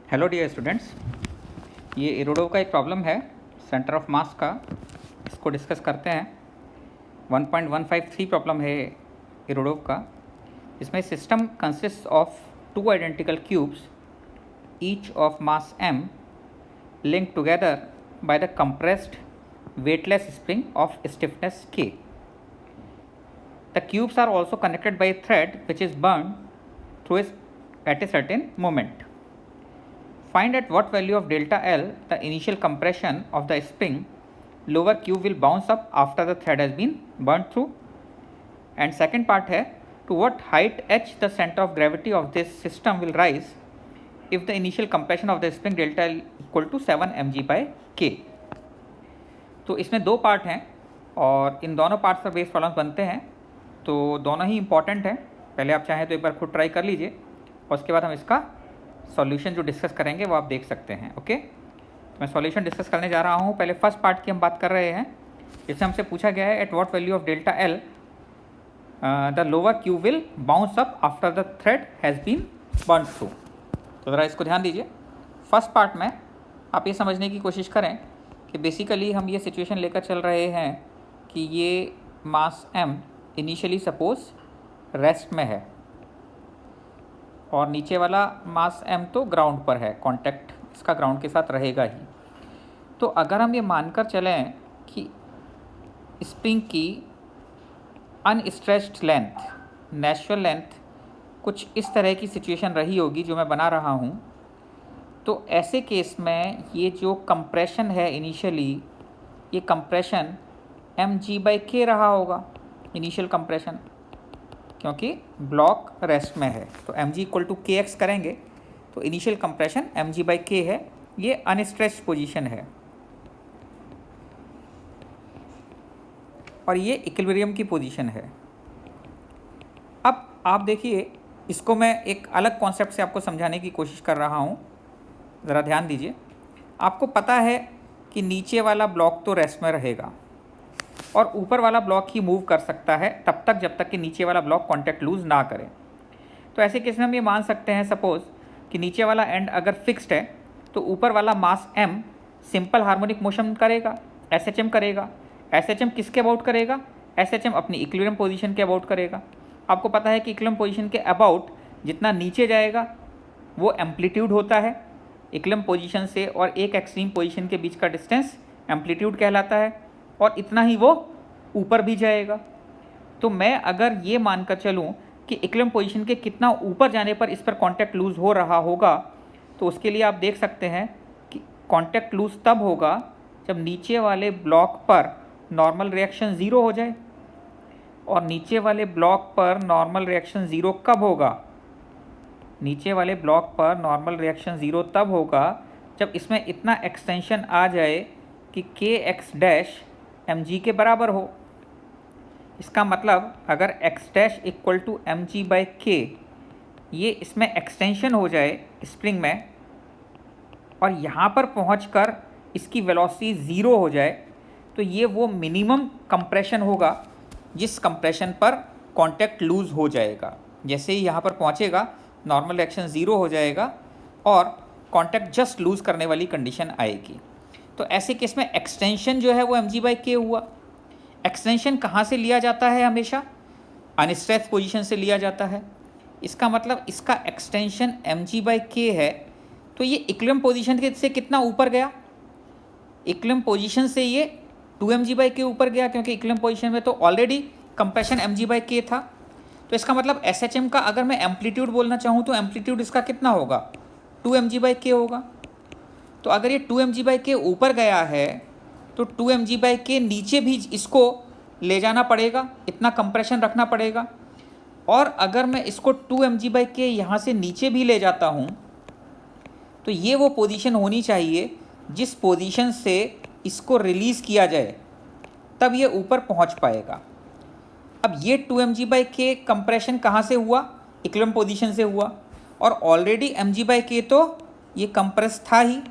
Hello dear students, ये Irodov का एक प्रॉब्लम है सेंटर ऑफ मास का। इसको डिस्कस करते हैं। 1.153 प्रॉब्लम है इरोडोव का। इसमें system consist of two identical cubes each of mass m linked together by the compressed weightless spring of stiffness k. The cubes are also connected by a thread which is burned through at a certain moment. Find at what value of delta L the initial compression of the spring lower cube will bounce up after the thread has been burned through. And second part है, to what height h the center of gravity of this system will rise if the initial compression of the spring delta L equal to 7 mg by k. तो इसमें दो part हैं और इन दोनों parts पर base problems बनते हैं, तो दोनों ही इंपॉर्टेंट हैं। पहले आप चाहें तो एक बार खुद ट्राई कर लीजिए और उसके बाद हम इसका सॉल्यूशन जो डिस्कस करेंगे वो आप देख सकते हैं। ओके, तो मैं सॉल्यूशन डिस्कस करने जा रहा हूँ। पहले फर्स्ट पार्ट की हम बात कर रहे हैं। इससे हमसे पूछा गया है at what value of delta L the lower Q will bounce up after the thread has been burn through. तो ज़रा इसको ध्यान दीजिए। फर्स्ट पार्ट में आप ये समझने की कोशिश करें कि बेसिकली हम ये सिचुएशन लेकर चल रहे हैं कि ये मास m इनिशियली सपोज रेस्ट में है और नीचे वाला मास m तो ग्राउंड पर है, कांटेक्ट इसका ग्राउंड के साथ रहेगा ही। तो अगर हम ये मानकर चलें कि स्प्रिंग की अनस्ट्रेच्ड लेंथ, नेचुरल लेंथ कुछ इस तरह की सिचुएशन रही होगी जो मैं बना रहा हूँ, तो ऐसे केस में ये जो कंप्रेशन है इनिशियली, ये कंप्रेशन mg/k रहा होगा इनिशियल कंप्रेशन, क्योंकि ब्लॉक रेस्ट में है। तो mg = kx करेंगे तो इनिशियल कंप्रेशन mg/k है। ये अनस्ट्रेच्ड पोजीशन है और ये इक्विलिब्रियम की पोजीशन है। अब आप देखिए, इसको मैं एक अलग कॉन्सेप्ट से आपको समझाने की कोशिश कर रहा हूँ। ज़रा ध्यान दीजिए। आपको पता है कि नीचे वाला ब्लॉक तो रेस्ट में रहेगा और ऊपर वाला ब्लॉक ही मूव कर सकता है तब तक जब तक कि नीचे वाला ब्लॉक कांटेक्ट लूज़ ना करे। तो ऐसे केस में हम ये मान सकते हैं सपोज़ कि नीचे वाला एंड अगर फिक्स्ड है तो ऊपर वाला मास m सिंपल हार्मोनिक मोशन करेगा, SHM करेगा। SHM किसके अबाउट करेगा? SHM अपनी इक्विलिब्रियम पोजीशन के अबाउट करेगा। आपको पता है कि इक्विलिब्रियम पोजीशन के अबाउट जितना नीचे जाएगा वो एम्पलीट्यूड होता है। इक्विलिब्रियम पोजीशन से और एक एक्सट्रीम पोजीशन के बीच का डिस्टेंस एम्पलीट्यूड कहलाता है और इतना ही वो ऊपर भी जाएगा। तो मैं अगर ये मानकर चलूँ कि इक्विलिब्रियम पोजीशन के कितना ऊपर जाने पर इस पर कांटेक्ट लूज़ हो रहा होगा, तो उसके लिए आप देख सकते हैं कि कांटेक्ट लूज़ तब होगा जब नीचे वाले ब्लॉक पर नॉर्मल रिएक्शन ज़ीरो हो जाए। और नीचे वाले ब्लॉक पर नॉर्मल रिएक्शन ज़ीरो कब होगा? नीचे वाले ब्लॉक पर नॉर्मल रिएक्शन ज़ीरो तब होगा जब इसमें इतना एक्सटेंशन आ जाए कि kx डैश mg के बराबर हो। इसका मतलब अगर x डैश = mg/k ये इसमें एक्सटेंशन हो जाए स्प्रिंग में और यहाँ पर पहुँचकर इसकी वेलोसिटी ज़ीरो हो जाए, तो ये वो मिनिमम कंप्रेशन होगा जिस कंप्रेशन पर कांटेक्ट लूज़ हो जाएगा। जैसे ही यहाँ पर पहुँचेगा नॉर्मल रिएक्शन ज़ीरो हो जाएगा और कांटेक्ट जस्ट लूज़ करने वाली कंडीशन आएगी। तो ऐसे केस में एक्सटेंशन जो है वो mg/k हुआ। एक्सटेंशन कहाँ से लिया जाता है? हमेशा अनस्ट्रेच्ड पोजीशन से लिया जाता है। इसका मतलब इसका एक्सटेंशन mg/k है। तो ये इक्विलिब्रियम पोजीशन से कितना ऊपर गया? इक्विलिब्रियम पोजीशन से ये 2 mg/k ऊपर गया, क्योंकि इक्विलिब्रियम पोजीशन में तो ऑलरेडी कंप्रेशन mg/k था। तो इसका मतलब SHM का अगर मैं एम्पलीट्यूड बोलना चाहूँ तो एम्पलीट्यूड इसका कितना होगा? 2 mg/k होगा। तो अगर ये 2 mg/k ऊपर गया है तो 2 mg/k नीचे भी इसको ले जाना पड़ेगा, इतना कंप्रेशन रखना पड़ेगा। और अगर मैं इसको 2 mg/k यहाँ से नीचे भी ले जाता हूँ तो ये वो पोजीशन होनी चाहिए जिस पोजीशन से इसको रिलीज़ किया जाए, तब ये ऊपर पहुँच पाएगा। अब ये 2 mg/k कंप्रेशन कहाँ से हुआ? इक्विलिब्रियम पोजीशन से हुआ और ऑलरेडी mg/k तो ये कंप्रेस था ही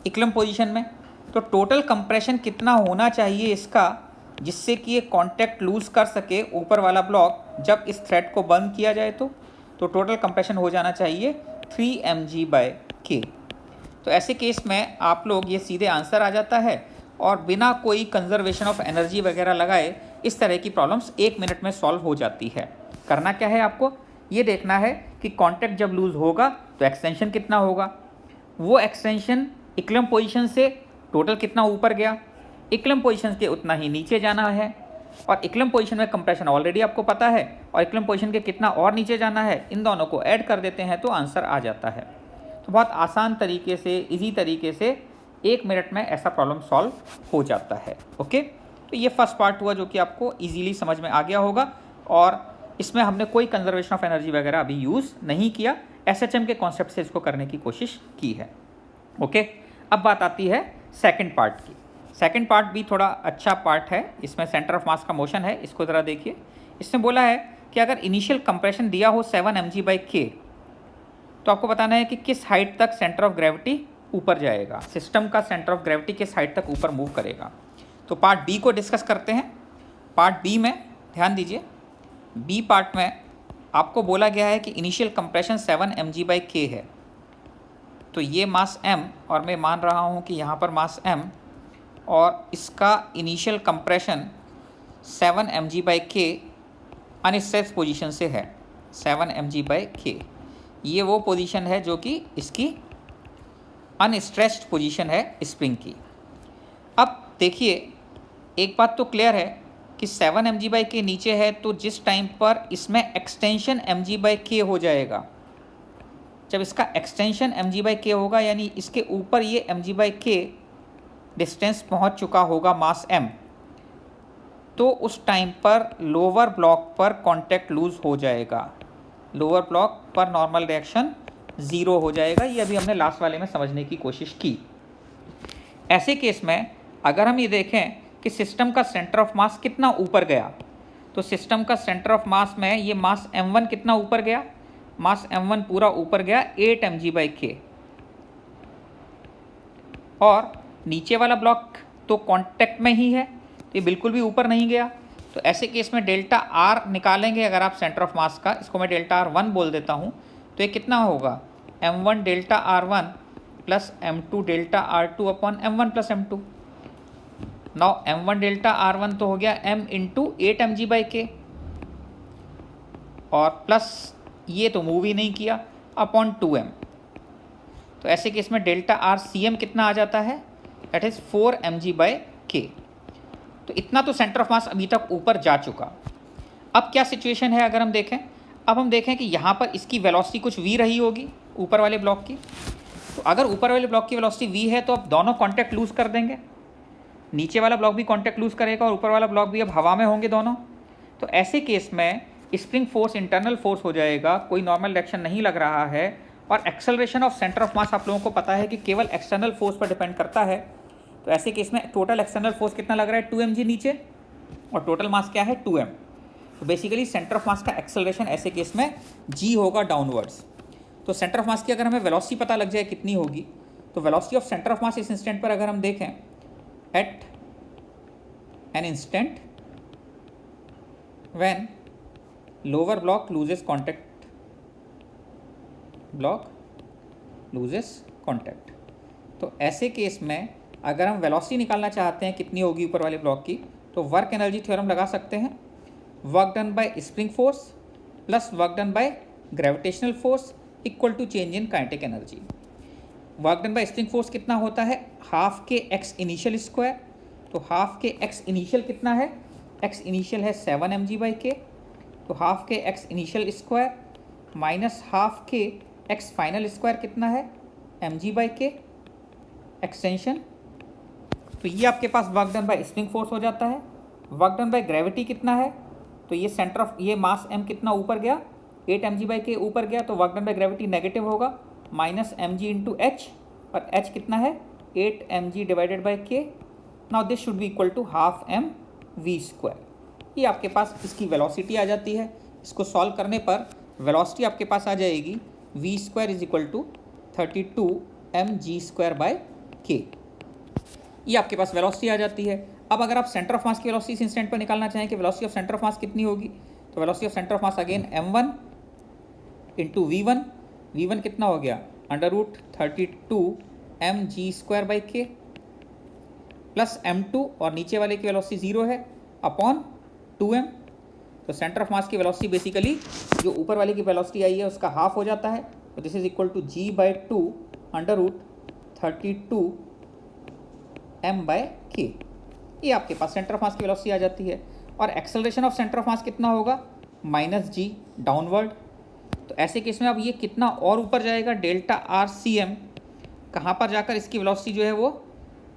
इक्विलिब्रियम पोजीशन में। तो टोटल कंप्रेशन कितना होना चाहिए इसका जिससे कि ये कांटेक्ट लूज़ कर सके ऊपर वाला ब्लॉक जब इस थ्रेड को बंद किया जाए? तो टोटल कंप्रेशन हो जाना चाहिए 3 mg/k। तो ऐसे केस में आप लोग ये सीधे आंसर आ जाता है और बिना कोई कंजर्वेशन ऑफ एनर्जी वगैरह लगाए इस तरह की प्रॉब्लम्स 1 मिनट में सॉल्व हो जाती है। करना क्या है, आपको ये देखना है कि कांटेक्ट जब लूज होगा तो एक्सटेंशन कितना होगा, वो एक्सटेंशन इक्विलिब्रियम पोजीशन से टोटल कितना ऊपर गया, इक्विलिब्रियम पोजीशन के उतना ही नीचे जाना है, और इक्विलिब्रियम पोजीशन में कंप्रेशन ऑलरेडी आपको पता है, और इक्विलिब्रियम पोजीशन के कितना और नीचे जाना है, इन दोनों को ऐड कर देते हैं तो आंसर आ जाता है। तो बहुत आसान तरीके से, इजी तरीके से 1 मिनट में ऐसा प्रॉब्लम सॉल्व हो जाता है। ओके, तो ये फर्स्ट पार्ट हुआ जो कि आपको इजीली समझ में आ गया होगा, और इसमें हमने कोई कंजर्वेशन ऑफ एनर्जी वगैरह अभी यूज़ नहीं किया, एसएचएम के कॉन्सेप्ट से इसको करने की कोशिश की है। ओके, अब बात आती है सेकंड पार्ट की। सेकंड पार्ट भी थोड़ा अच्छा पार्ट है, इसमें सेंटर ऑफ मास का मोशन है। इसको ज़रा देखिए, इसमें बोला है कि अगर इनिशियल कंप्रेशन दिया हो 7 mg/k, तो आपको बताना है कि किस हाइट तक सेंटर ऑफ ग्रेविटी ऊपर जाएगा, सिस्टम का सेंटर ऑफ ग्रेविटी किस हाइट तक ऊपर मूव करेगा। तो पार्ट बी को डिस्कस करते हैं। पार्ट बी में ध्यान दीजिए, बी पार्ट में आपको बोला गया है कि इनिशियल कंप्रेशन 7 mg/k है। तो ये मास m, और मैं मान रहा हूँ कि यहाँ पर मास m, और इसका initial compression 7 mg/k unstretched position से है। 7 mg/k ये वो पोजीशन है जो कि इसकी अनस्ट्रेच्ड पोजीशन है स्प्रिंग की। अब देखिए, एक बात तो क्लियर है कि 7 mg/k नीचे है, तो जिस टाइम पर इसमें एक्सटेंशन mg/k हो जाएगा, जब इसका एक्सटेंशन mg/k होगा, यानी इसके ऊपर ये mg/k डिस्टेंस पहुंच चुका होगा मास m, तो उस टाइम पर लोअर ब्लॉक पर कांटेक्ट लूज हो जाएगा, लोअर ब्लॉक पर नॉर्मल रिएक्शन 0 हो जाएगा। ये अभी हमने लास्ट वाले में समझने की कोशिश की। ऐसे केस में अगर हम ये देखें कि सिस्टम का सेंटर ऑफ मास कितना ऊपर गया, तो सिस्टम का सेंटर ऑफ मास में ये मास m1 कितना ऊपर गया, मास m1 पूरा ऊपर गया 8 mg/k, और नीचे वाला ब्लॉक तो कांटेक्ट में ही है, तो ये बिल्कुल भी ऊपर नहीं गया। तो ऐसे केस में डेल्टा आर निकालेंगे अगर आप सेंटर ऑफ मास का, इसको मैं डेल्टा R1 बोल देता हूँ, तो ये कितना होगा, m1 delta R1 plus m2 delta R2 upon m1 plus m2। Now m1 delta R1 तो हो गया m इंटू 8 mg/k, और प्लस ये तो मूव ही नहीं किया अपॉन 2m। तो ऐसे केस में डेल्टा आर CM कितना आ जाता है, दैट इज़ 4 mg/k। तो इतना तो सेंटर ऑफ मास अभी तक ऊपर जा चुका। अब क्या सिचुएशन है अगर हम देखें, अब हम देखें कि यहाँ पर इसकी वेलोसिटी कुछ v रही होगी ऊपर वाले ब्लॉक की। तो अगर ऊपर वाले ब्लॉक की वेलोसिटी v है, तो अब दोनों कॉन्टैक्ट लूज़ कर देंगे, नीचे वाला ब्लॉक भी कॉन्टैक्ट लूज़ करेगा और ऊपर वाला ब्लॉक भी, अब हवा में होंगे दोनों। तो ऐसे केस में स्प्रिंग फोर्स इंटरनल फोर्स हो जाएगा, कोई नॉर्मल डायरेक्शन नहीं लग रहा है, और एक्सेलरेशन ऑफ सेंटर ऑफ मास आप लोगों को पता है कि केवल एक्सटर्नल फोर्स पर डिपेंड करता है। तो ऐसे केस में टोटल एक्सटर्नल फोर्स कितना लग रहा है, 2 mg नीचे, और टोटल मास क्या है 2m। तो बेसिकली सेंटर ऑफ मास का एक्सेलरेशन ऐसे केस में g होगा डाउनवर्ड्स। तो सेंटर ऑफ मास की अगर हमें वेलोसिटी पता लग जाए कितनी होगी, तो velocity of center of mass इस इंस्टेंट पर अगर हम देखें, at an instant when lower block loses contact, block loses contact. तो ऐसे केस में अगर हम वेलोसिटी निकालना चाहते हैं कितनी होगी ऊपर वाले ब्लॉक की, तो वर्क एनर्जी थ्योरम लगा सकते हैं, work done by spring force plus work done by gravitational force equal to change in kinetic energy. Work done by spring force कितना होता है, half k x initial square. तो half k x initial कितना है, x initial है 7 mg/k, तो half k x initial square minus half k x final square कितना है mg/k एक्सटेंशन। तो ये आपके पास work done by spring force हो जाता है। वर्क डन बाय ग्रेविटी कितना है, तो ये सेंटर ऑफ ये मास m कितना ऊपर गया, 8 mg/k ऊपर गया, तो work done by gravity negative होगा, माइनस mg इंटू एच, और h कितना है 8 mg divided by k। Now this should be equal to half mv²। ये आपके पास इसकी वेलोसिटी आ जाती है। इसको सॉल्व करने पर वेलोसिटी आपके पास आ जाएगी v² is equal to 32 mg²/k। ये आपके पास वेलोसिटी आ जाती है। अब अगर आप सेंटर ऑफ मास की वेलोसिटी इस इंस्टेंट पर निकालना चाहें कि वेलोसिटी ऑफ सेंटर ऑफ मास कितनी होगी, तो velocity of center of mass again m1 into v1 V1 कितना हो गया, √32 mg² प्लस m2 और नीचे वाले की वेलोसिटी 0 है अपॉन 2m। तो सेंटर ऑफ मास की वेलोसिटी बेसिकली जो ऊपर वाले की वेलोसिटी आई है उसका हाफ हो जाता है। तो this is equal to g/2 √32 m/k। ये आपके पास सेंटर ऑफ मास की वेलोसिटी आ जाती है। और एक्सेलरेशन ऑफ सेंटर ऑफ मास कितना होगा, -g डाउनवर्ड। तो ऐसे केस में अब ये कितना और ऊपर जाएगा, ΔRCM कहाँ पर जाकर इसकी वेलोसिटी जो है वो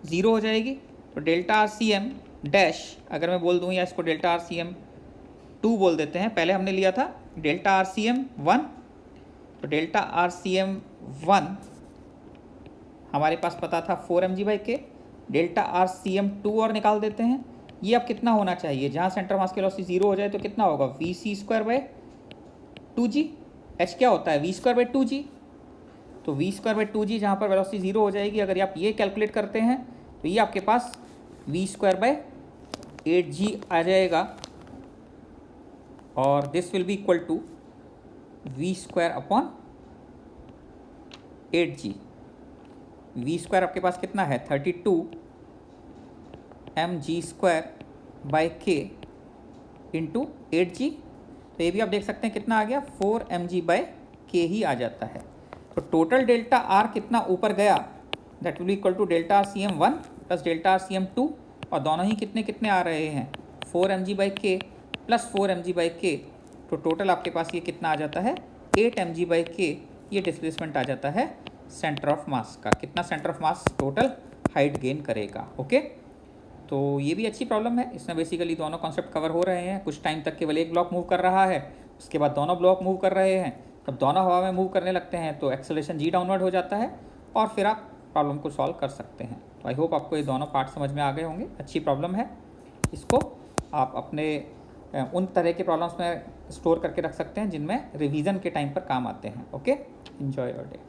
0 हो जाएगी। तो ΔRCM डैश अगर मैं बोल दूँ या इसको ΔRCM2 बोल देते हैं, पहले हमने लिया था ΔRCM1। तो ΔRCM1 हमारे पास पता था 4 mg/k। ΔRCM2 और निकाल देते हैं। ये अब कितना होना चाहिए, जहाँ सेंटर मास की वेलोसिटी 0 हो जाए तो कितना होगा, vc²/2g। h क्या होता है, v²/2g। तो v²/2g जहाँ पर वेलोसिटी 0 हो जाएगी, अगर आप ये कैलकुलेट करते हैं तो ये आपके पास v²/8g आ जाएगा। और this will be equal to v²/8g। v² आपके पास कितना है, 32 mg²/k इंटू 8g। तो ये भी आप देख सकते हैं कितना आ गया, 4 mg/k ही आ जाता है। तो टोटल डेल्टा आर कितना ऊपर गया, that will be equal to ΔRCM1 plus ΔRCM2। और दोनों ही कितने कितने आ रहे हैं, 4 mg/k प्लस 4 mg/k। तो टोटल आपके पास ये कितना आ जाता है, 8 mg/k। ये डिस्प्लेसमेंट आ जाता है सेंटर ऑफ मास का। कितना centre of mass total height gain करेगा। ओके, तो ये भी अच्छी प्रॉब्लम है। इसमें बेसिकली दोनों कॉन्सेप्ट कवर हो रहे हैं। कुछ टाइम तक केवल एक ब्लॉक मूव कर रहा है, उसके बाद दोनों ब्लॉक मूव कर रहे हैं। जब दोनों हवा में मूव करने लगते हैं तो एक्सेलरेशन g डाउनवर्ड हो जाता है और फिर आप प्रॉब्लम को सॉल्व कर सकते हैं। तो आई होप आपको ये दोनों पार्ट समझ में आ गए होंगे। अच्छी प्रॉब्लम है, इसको आप अपने उन तरह के प्रॉब्लम्स में स्टोर करके रख सकते हैं जिनमें रिवीजन के टाइम पर काम आते हैं। Okay, enjoy your day.